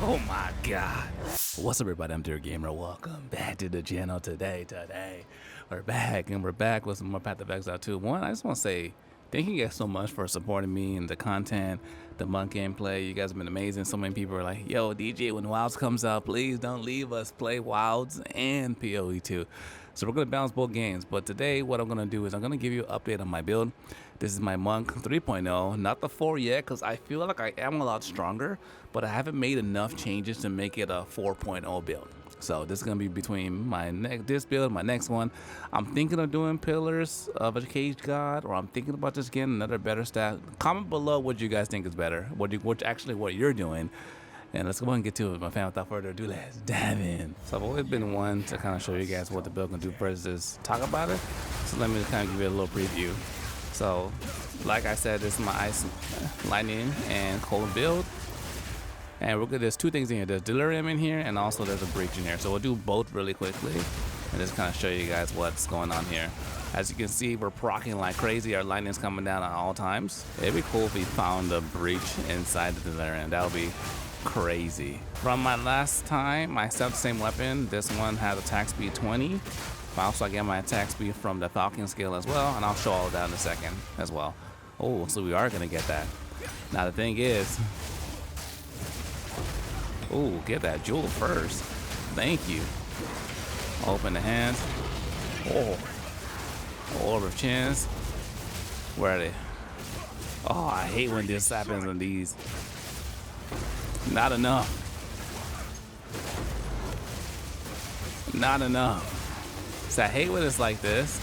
Oh my god. What's up everybody, I'm Dear Gamer. Welcome back to the channel today. We're back with some more Path of Exile 2. One, I just want to say thank you guys so much for supporting me and the content, the monk gameplay. You guys have been amazing. So many people are like, yo DJ, when Wilds comes out, please don't leave us, play Wilds and PoE 2. So we're going to balance both games, but today what I'm going to do is I'm going to give you an update on my build. This is my Monk 3.0, not the 4 yet, because I feel like I am a lot stronger, but I haven't made enough changes to make it a 4.0 build. So this is going to be between this build and my next one. I'm thinking of doing Pillars of a Caged God, or I'm thinking about just getting another better stat. Comment below what you guys think is better, what you're doing. And let's go ahead and get to it, my fam. Without further ado, let's dive in. So I've always been one to kind of show you guys what the build can do versus talk about it. So let me just kind of give you a little preview. So, like I said, this is my Ice, Lightning, and Cold build. And we're good. There's two things in here. There's Delirium in here, and also there's a Breach in here. So we'll do both really quickly, and just kind of show you guys what's going on here. As you can see, we're proccing like crazy. Our Lightning's coming down at all times. It'd be cool if we found a Breach inside the Delirium. That would be crazy. From my last time, I set the same weapon. This one has attack speed 20. Also, I get my attack speed from the Falcon skill as well, and I'll show all that in a second as well. Oh, so we are gonna get that. Now the thing is, oh, get that jewel first. Thank you. Open the hands. Oh, Orb of Chins. Where are they? Oh, I hate when this happens on these. Not enough. Not enough. So I hate when it's like this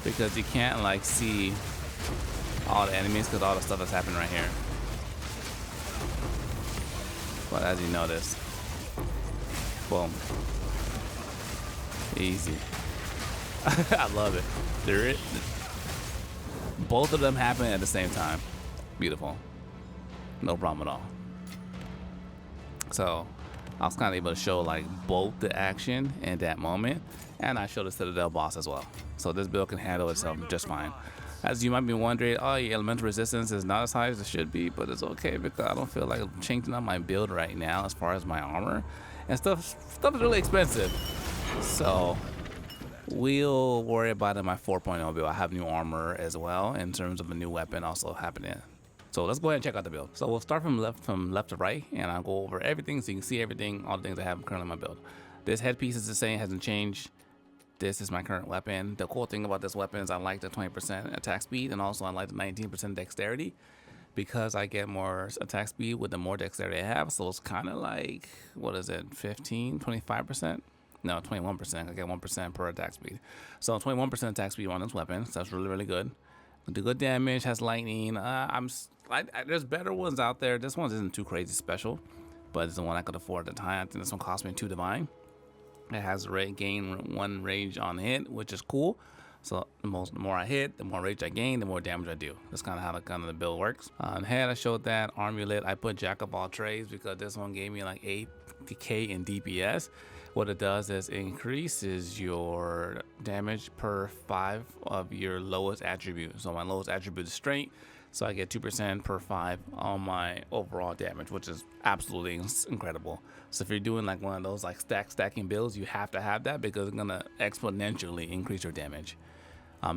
because you can't like see all the enemies because all the stuff that's happening right here. But as you notice, boom, easy. I love it. Both of them happen at the same time. Beautiful. No problem at all. So I was kind of able to show like both the action in that moment, and I showed the Citadel boss as well. So this build can handle itself just fine. As you might be wondering, oh, your elemental resistance is not as high as it should be, but it's okay because I don't feel like changing up my build right now as far as my armor and stuff is really expensive. So we'll worry about it in my 4.0 build. I have new armor as well in terms of a new weapon also happening. So let's go ahead and check out the build. So we'll start from left to right, and I'll go over everything so you can see everything, all the things I have currently in my build. This headpiece is the same, hasn't changed. This is my current weapon. The cool thing about this weapon is I like the 20% attack speed, and also I like the 19% dexterity because I get more attack speed with the more dexterity I have. So it's kind of like, what is it, 15, 25%? No, 21%. I get 1% per attack speed. So 21% attack speed on this weapon. So that's really, really good. Do good damage, has lightning. There's better ones out there. This one isn't too crazy special, but it's the one I could afford at the time. I think this one cost me 2 divine. It has gain 1 rage on hit, which is cool. So the more I hit, the more rage I gain, the more damage I do. That's kind of how the build works. On head, I showed that Amulet. I put Jack of all trades because this one gave me like 8k in DPS. What it does is increases your damage per 5 of your lowest attribute. So my lowest attribute is strength, so I get 2% per 5 on my overall damage, which is absolutely incredible. So if you're doing like one of those like stacking builds, you have to have that because it's gonna exponentially increase your damage.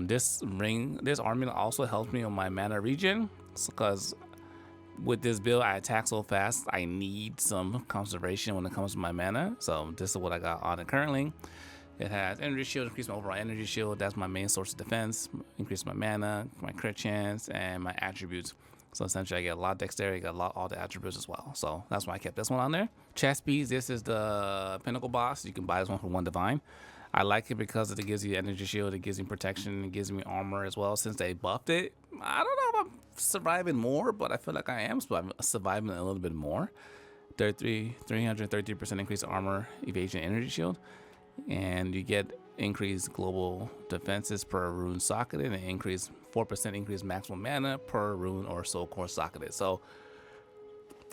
This Amulet also helps me on my mana regen, because with this build, I attack so fast, I need some conservation when it comes to my mana. So this is what I got on it currently. It has energy shield, increase my overall energy shield. That's my main source of defense. Increase my mana, my crit chance, and my attributes. So essentially, I get a lot of dexterity, all the attributes as well. So that's why I kept this one on there. Chest piece, this is the Pinnacle boss. You can buy this one for 1 divine. I like it because it gives you energy shield, it gives me protection, it gives me armor as well. Since they buffed it, I don't know if I'm surviving more, but I feel like I am surviving a little bit more. 333% increase armor, evasion, energy shield, and you get increased global defenses per rune socketed, and 4% increase maximum mana per rune or soul core socketed. So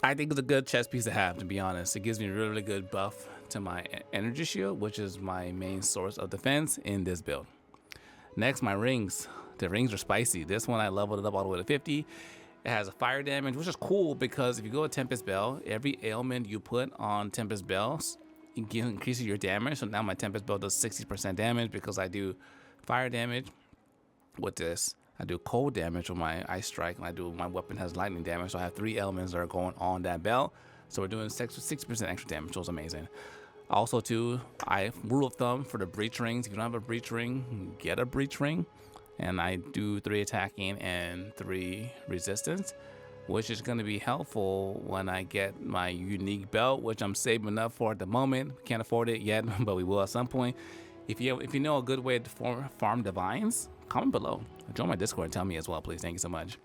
I think it's a good chest piece to have, to be honest. It gives me a really, really good buff to my energy shield, which is my main source of defense in this build. Next, my rings. The rings are spicy. This one I leveled it up all the way to 50. It has a fire damage, which is cool because if you go with Tempest Bell, every ailment you put on Tempest Bell increases your damage. So now my Tempest Bell does 60% damage because I do fire damage with this. I do cold damage with my Ice Strike, and my weapon has lightning damage. So I have 3 elements that are going on that bell. So we're doing 60% extra damage, which was amazing. Also, too, rule of thumb for the breach rings. If you don't have a breach ring, get a breach ring. And I do 3 attacking and 3 resistance, which is going to be helpful when I get my unique belt, which I'm saving up for at the moment. Can't afford it yet, but we will at some point. If you know a good way to farm divines, comment below. Join my Discord and tell me as well, please. Thank you so much.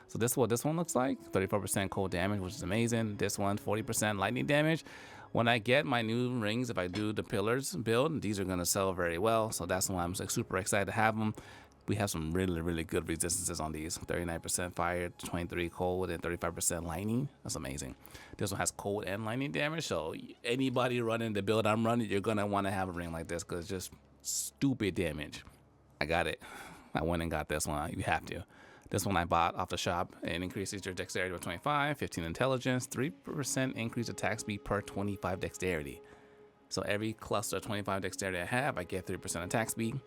So this is what this one looks like. 34% cold damage, which is amazing. This one, 40% lightning damage. When I get my new rings, if I do the pillars build, these are going to sell very well. So that's why I'm like, super excited to have them. We have some really, really good resistances on these. 39% fire, 23 cold, and 35% lightning. That's amazing. This one has cold and lightning damage. So anybody running the build I'm running, you're going to want to have a ring like this because it's just stupid damage. I got it. I went and got this one. You have to. This one I bought off the shop. It increases your dexterity by 25, 15 intelligence, 3% increase attack speed per 25 dexterity. So every cluster of 25 dexterity I have, I get 3% attack speed.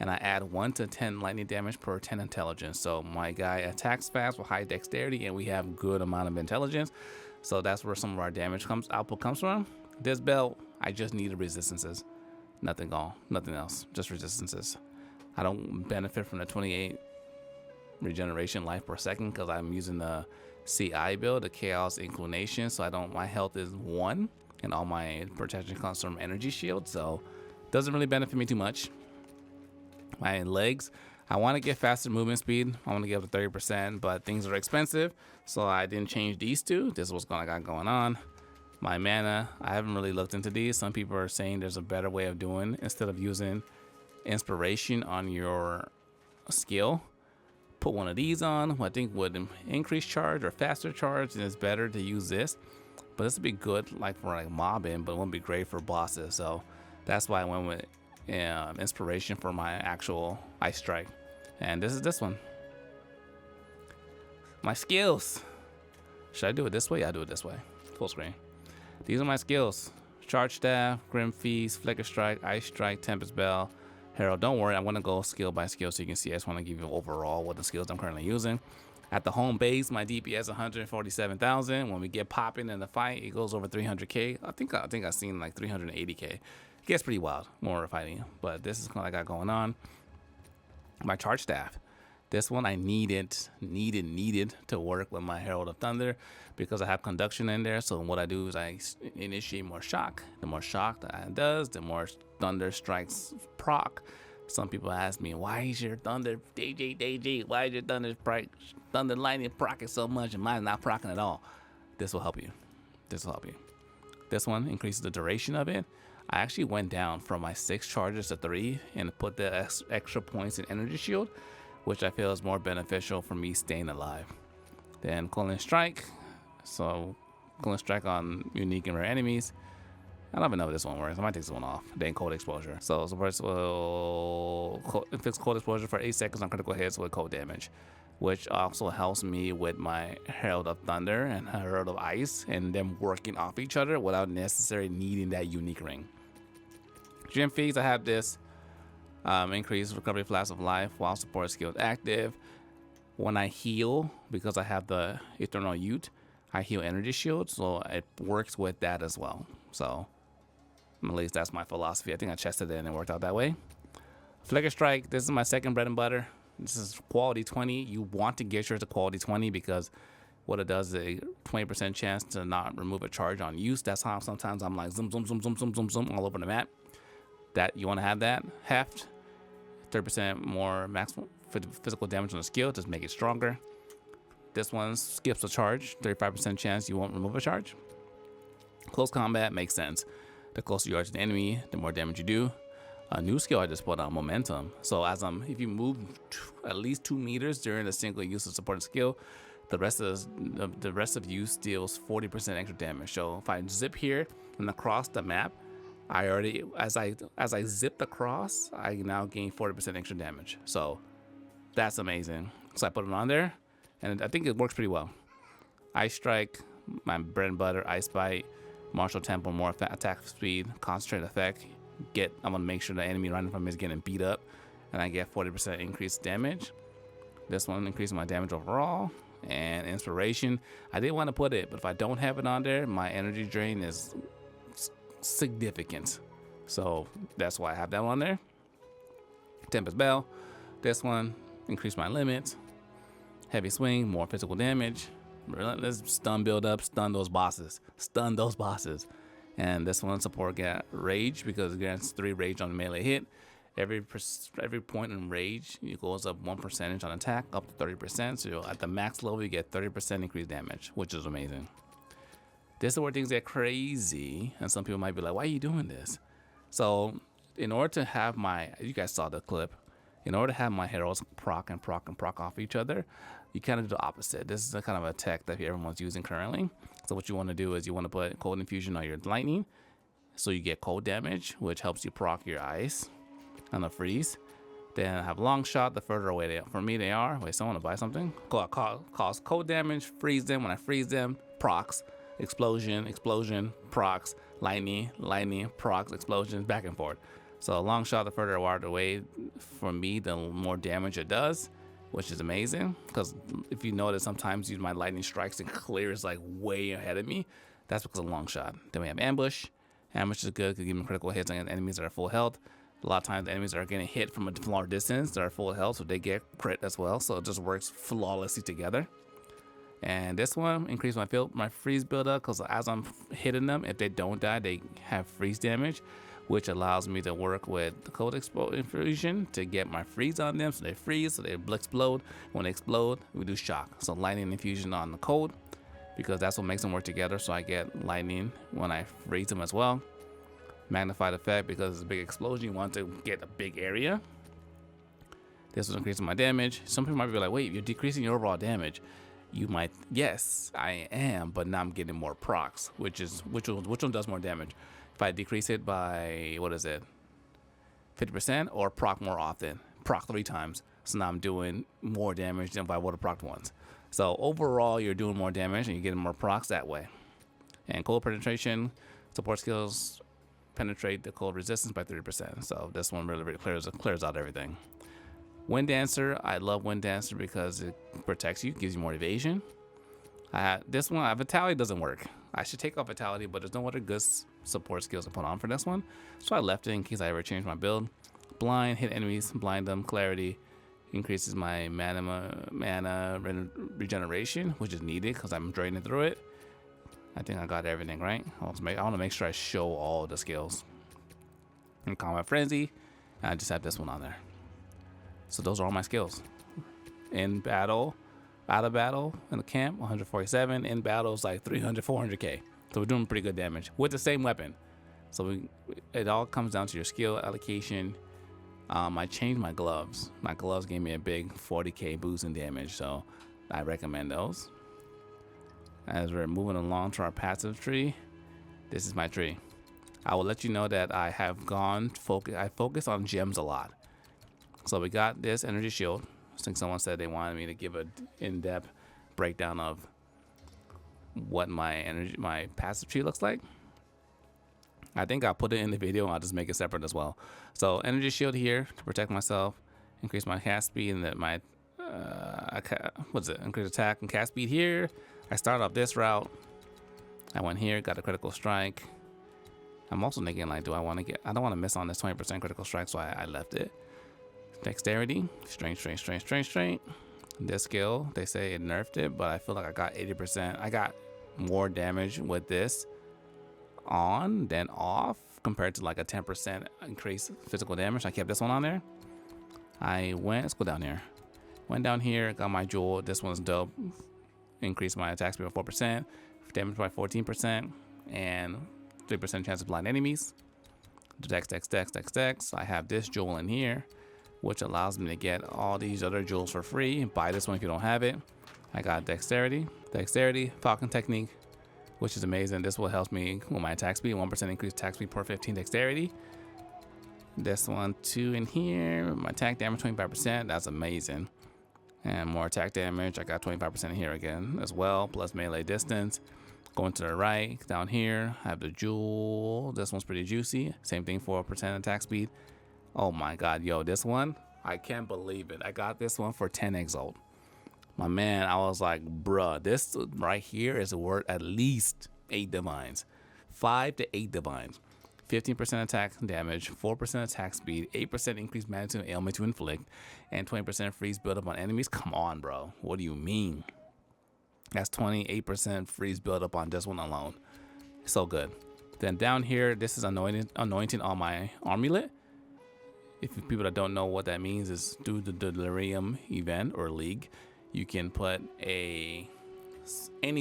And I add 1 to 10 lightning damage per 10 intelligence. So my guy attacks fast with high dexterity, and we have good amount of intelligence. So that's where some of our damage output comes from. This belt, I just needed resistances. Nothing else, just resistances. I don't benefit from the 28 regeneration life per second because I'm using the CI build, the Chaos Inclination. So my health is 1, and all my protection comes from energy shield. So it doesn't really benefit me too much. My legs, I want to get faster movement speed. I want to get up to 30%, but things are expensive, so I didn't change these 2. This is what's I got going on. My mana, I haven't really looked into these. Some people are saying there's a better way of doing instead of using inspiration on your skill. Put one of these on, what I think would increase charge or faster charge, and it's better to use this. But this would be good for mobbing, but it won't be great for bosses. So that's why I went with inspiration for my actual Ice Strike. And this is this one. My skills. Should I do it this way? I do it this way. Full screen. These are my skills. Charge Staff, Grim Feast, Flicker Strike, Ice Strike, Tempest Bell, Herald. Don't worry, I'm going to go skill by skill so you can see. I just want to give you overall what the skills I'm currently using. At the home base, my DPS 147,000. When we get popping in the fight, it goes over 300k. I think I've seen like 380k. It gets pretty wild when we're fighting, but this is what I got going on. My Charge Staff. This one I needed to work with my Herald of Thunder because I have conduction in there. So what I do is I initiate more shock. The more shock that it does, the more thunder strikes proc. Some people ask me, why is your thunder, DJ, why is your thunder lightning procking so much and mine not procking at all? This will help you. This will help you. This one increases the duration of it. I actually went down from my 6 charges to 3 and put the extra points in energy shield, which I feel is more beneficial for me staying alive. Then Cooling Strike. So Cooling Strike on unique and rare enemies. I don't even know if this one works. I might take this one off. Then Cold Exposure. So first will inflicts Cold Exposure for 8 seconds on critical hits with cold damage, which also helps me with my Herald of Thunder and Herald of Ice and them working off each other without necessarily needing that unique ring. Gem Feeds, I have this increase recovery flask of life while support skill is active. When I heal, because I have the Eternal Youth, I heal energy shield, so it works with that as well. So at least that's my philosophy. I think I chested it and it worked out that way. Flicker Strike, this is my second bread and butter. This is quality 20. You want to get yours to quality 20 because what it does is a 20% chance to not remove a charge on use. That's how sometimes I'm like zoom all over the map. That you want to have that heft, 30% more maximum physical damage on the skill, just make it stronger. This one skips a charge, 35% chance you won't remove a charge. Close combat makes sense. The closer you are to the enemy, the more damage you do. A new skill I just put on momentum. So if you move at least 2 meters during a single use of supporting skill, the rest of you deals 40% extra damage. So if I zip here and across the map, I already, as I zipped across, I now gain 40% extra damage. So that's amazing. So I put it on there. and I think it works pretty well. Ice Strike, my bread and butter, Ice Bite, Martial Tempo, more attack speed, concentrate effect. I'm gonna make sure the enemy running from me is getting beat up, and I get 40% increased damage. This one increases my damage overall. And inspiration, I didn't want to put it, but if I don't have it on there, my energy drain is significant. So that's why I have that on there. Tempest Bell, this one, increase my limit. Heavy swing, more physical damage. Relentless stun build up, stun those bosses. And this one support get rage because it grants 3 rage on a melee hit. Every point in rage, it goes up 1% on attack, up to 30%. So at the max level, you get 30% increased damage, which is amazing. This is where things get crazy, and some people might be like, "Why are you doing this?" So, in order to have you guys saw the clip. In order to have my heralds proc and proc and proc off each other, you kind of do the opposite. This is a kind of a tech that everyone's using currently. So what you want to do is you want to put cold infusion on your lightning, so you get cold damage, which helps you proc your ice on the freeze. Then I have long shot. The further away they are. Wait, someone to buy something? Cause cold damage. Freeze them. When I freeze them, procs, explosion, procs, lightning, procs, explosions, back and forth. So long shot, the further away from me, the more damage it does, which is amazing. Because if you notice, sometimes my lightning strikes and clears like way ahead of me. That's because of long shot. Then we have ambush. Ambush is good because give me critical hits on enemies that are full health. A lot of times the enemies are getting hit from a far distance. They're full health, so they get crit as well. So it just works flawlessly together. And this one increase my freeze build up because as I'm hitting them, if they don't die, they have freeze damage, which allows me to work with the cold infusion to get my freeze on them. So they freeze, so they explode. When they explode, we do shock. So lightning infusion on the cold because that's what makes them work together. So I get lightning when I freeze them as well. Magnified effect because it's a big explosion. You want to get a big area. This was increasing my damage. Some people might be like, "Wait, you're decreasing your overall damage." You might, yes, I am, but now I'm getting more procs, which one does more damage? If I decrease it by 50% or proc more often, proc 3 times. So now I'm doing more damage than if I would have procced once. So overall, you're doing more damage and you're getting more procs that way. And cold penetration support skills. Penetrate the cold resistance by 30%. So this one really clears out everything. Wind Dancer, I love Wind Dancer because it protects you, gives you more evasion. This one, Vitality doesn't work. I should take off Vitality, but there's no other good support skills to put on for this one. So I left it in case I ever change my build. Blind, hit enemies, blind them. Clarity increases my mana regeneration, which is needed because I'm draining through it. I think I got everything right. I want to make sure I show all the skills. In Combat Frenzy, I just have this one on there. So those are all my skills. In battle, out of battle, in the camp, 147. In battle, it's like 300, 400k. So we're doing pretty good damage with the same weapon. So it all comes down to your skill allocation. I changed my gloves. My gloves gave me a big 40k boost in damage, so I recommend those. As we're moving along to our passive tree, this is my tree. I will let you know that I have I focus on gems a lot. So we got this energy shield. I think someone said they wanted me to give an in-depth breakdown of what my passive tree looks like. I think I'll put it in the video and I'll just make it separate as well. So energy shield here to protect myself, increase my cast speed, and then increase attack and cast speed here. I started off this route. I went here, got a critical strike. I'm also thinking like, I don't want to miss on this 20% critical strike, so I left it. Dexterity, strength. This skill, they say it nerfed it, but I feel like I got 80%. I got more damage with this on than off compared to like a 10% increase physical damage. I kept this one on there. Let's go down here. Went down here, got my jewel. This one's dope. Increased my attack speed by 4%, damage by 14%, and 3% chance of blind enemies. Dex. I have this jewel in here, which allows me to get all these other jewels for free. Buy this one if you don't have it. I got dexterity, falcon technique, which is amazing. This will help me with my attack speed, 1% increased attack speed per 15 dexterity. This one too in here, my attack damage 25%, that's amazing. And more attack damage. I got 25% here again as well, plus melee distance. Going to the right, down here, I have the jewel. This one's pretty juicy. Same thing, 4% attack speed. Oh my god, yo, this one, I can't believe it. I got this one for 10 exalt. My man, I was like, bruh, this right here is worth at least 8 divines. 5 to 8 divines. 15% attack damage, 4% attack speed, 8% increased mana to ailment to inflict, and 20% freeze build up on enemies. Come on, bro. What do you mean? That's 28% freeze build up on this one alone. So good. Then down here, this is anointing on my amulet. If people that don't know what that means, is through the delirium event or league, you can put any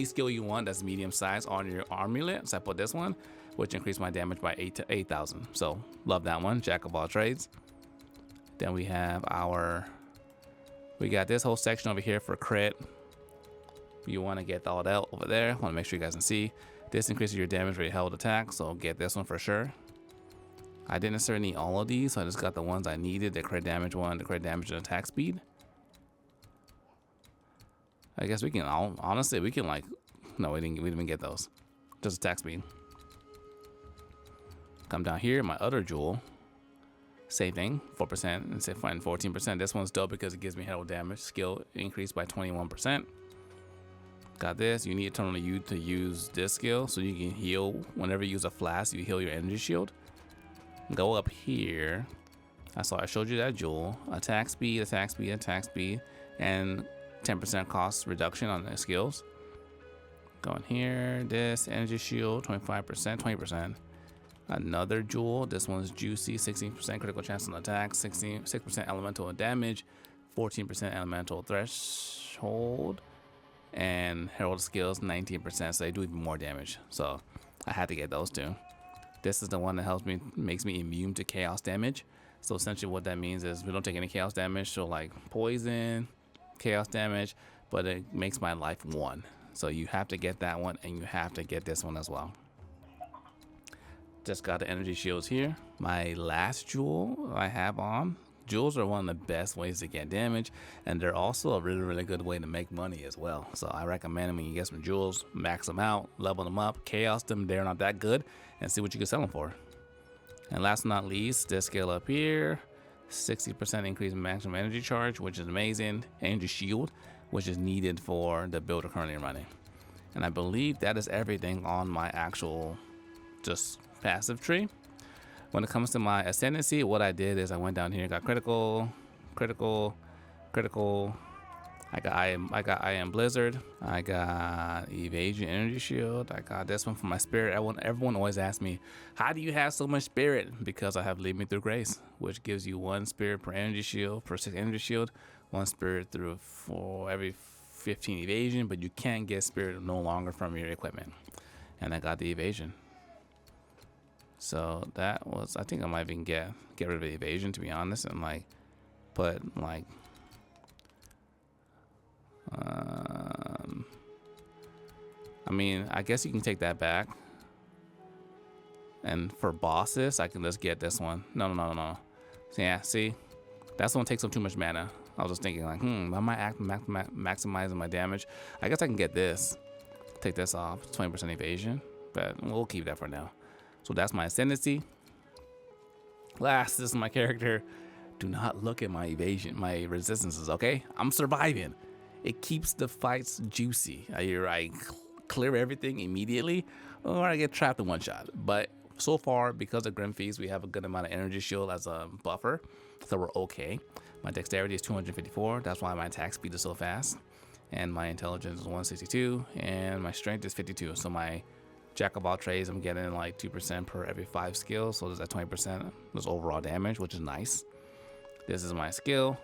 skill you want that's medium size on your amulet. So I put this one, which increased my damage by 8,000. So love that one, jack of all trades. Then we have we got this whole section over here for crit. You want to get all that over there. Want to make sure you guys can see. This increases your damage rate held attack, so get this one for sure. I didn't necessarily need all of these, so I just got the ones I needed. The crit damage one, the crit damage and attack speed. I guess we can honestly we can like no, we didn't even get those. Just attack speed. Come down here, my other jewel. Same thing, 4% and 14%. This one's dope because it gives me herald damage skill increased by 21%. Got this. You need eternal youth to use this skill, so you can heal whenever you use a flask. You heal your energy shield. Go up here. I showed you that jewel. Attack speed, attack speed, attack speed, and 10% cost reduction on the skills. Go in here. This energy shield, 25%, 20%. Another jewel. This one's juicy. 16% critical chance on attack, 6% elemental damage, 14% elemental threshold. And herald skills 19%, so they do even more damage. So I had to get those two. This is the one that makes me immune to chaos damage. So essentially what that means is we don't take any chaos damage, so like poison, chaos damage, but it makes my life 1. So you have to get that one, and you have to get this one as well. Just got the energy shields here. My last jewel I have on. Jewels are one of the best ways to get damage, and they're also a really good way to make money as well. So I recommend them when you get some jewels, max them out, level them up, chaos them, they're not that good, and see what you can sell them for. And last but not least, this skill up here, 60% increase in maximum energy charge, which is amazing. Energy shield, which is needed for the build we're currently running. And I believe that is everything on my actual just passive tree. When it comes to my ascendancy, what I did is I went down here, got critical. I got I am Blizzard. I got evasion energy shield. I got this one for my spirit. Everyone always asks me, how do you have so much spirit? Because I have Lead Me Through Grace, which gives you 1 spirit per energy shield, per 6 energy shield, 1 spirit for every 15 evasion, but you can't get spirit no longer from your equipment. And I got the evasion. So that was, I think I might even get rid of the evasion, to be honest, and like put like I mean, I guess you can take that back. And for bosses, I can just get this one. No. So yeah, see, that's the one takes up too much mana. I was just thinking like, I might maximizing my damage. I guess I can get this. Take this off, 20% evasion, but we'll keep that for now. So that's my ascendancy. Last, this is my character. Do not look at my evasion, my resistances, okay? I'm surviving. It keeps the fights juicy. I clear everything immediately, or I get trapped in one shot. But so far, because of Grim Feast, we have a good amount of energy shield as a buffer, so we're okay. My dexterity is 254. That's why my attack speed is so fast. And my intelligence is 162, and my strength is 52. So my jack of all trades, I'm getting like 2% per every 5 skills, so there's that 20% there's overall damage, which is nice. This is my skill.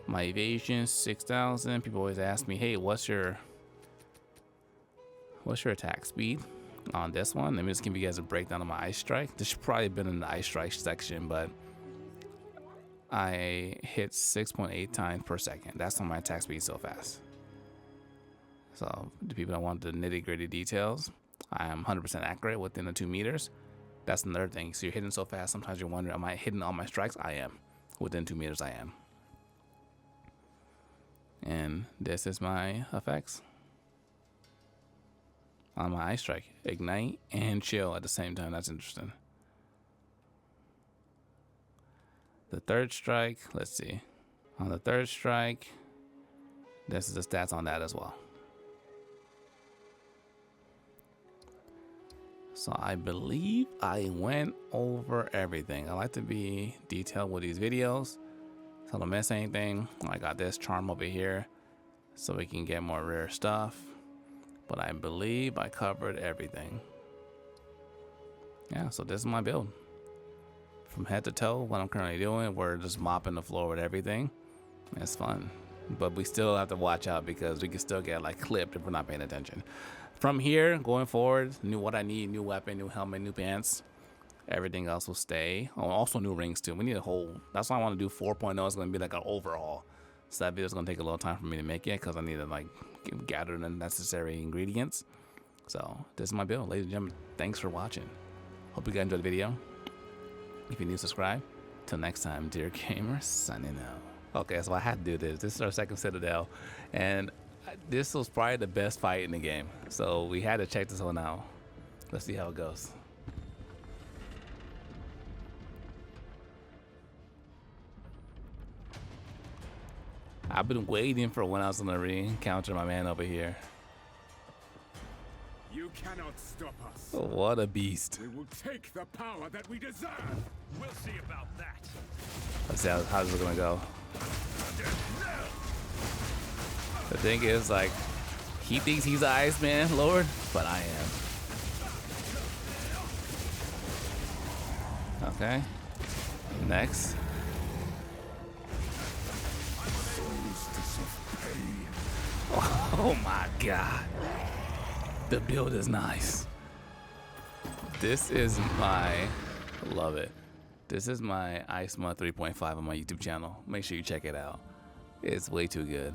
My evasion 6,000. People always ask me, hey, what's your attack speed on this one? Let me just give you guys a breakdown of my ice strike. This should probably have been in the ice strike section, but I hit 6.8 times per second. That's why my attack speed is so fast. So the people that want the nitty-gritty details, I am 100% accurate within the 2 meters. That's another thing. So you're hitting so fast, sometimes you're wondering, am I hitting all my strikes? I am. Within 2 meters, I am. And this is my effects on my Ice Strike. Ignite and chill at the same time. That's interesting. The third strike, let's see. On the third strike, this is the stats on that as well. So I believe I went over everything. I like to be detailed with these videos, so I don't miss anything. I got this charm over here so we can get more rare stuff. But I believe I covered everything. Yeah, so this is my build. From head to toe, what I'm currently doing, we're just mopping the floor with everything. It's fun. But we still have to watch out because we can still get like clipped if we're not paying attention. From here, going forward, what I need, new weapon, new helmet, new pants. Everything else will stay. Oh, also new rings too. We need a whole, that's why I want to do 4.0. It's going to be like an overhaul. So that video is going to take a little time for me to make it because I need to like gather the necessary ingredients. So this is my build, ladies and gentlemen. Thanks for watching. Hope you guys enjoyed the video. If you're new, subscribe. Till next time, dear gamers, signing out. Okay, so I had to do this. This is our second Citadel, and this was probably the best fight in the game. So we had to check this one out. Let's see how it goes. I've been waiting for when I was gonna re-encounter my man over here. You cannot stop us. Oh, what a beast. We will take the power that we deserve. We'll see about that. Let's see how's it gonna go. The thing is, like, he thinks he's the Iceman Lord, but I am. Okay. Next. Oh my god. The build is nice. This is my, love it. This is my Ice Month 3.5 on my YouTube channel. Make sure you check it out. It's way too good.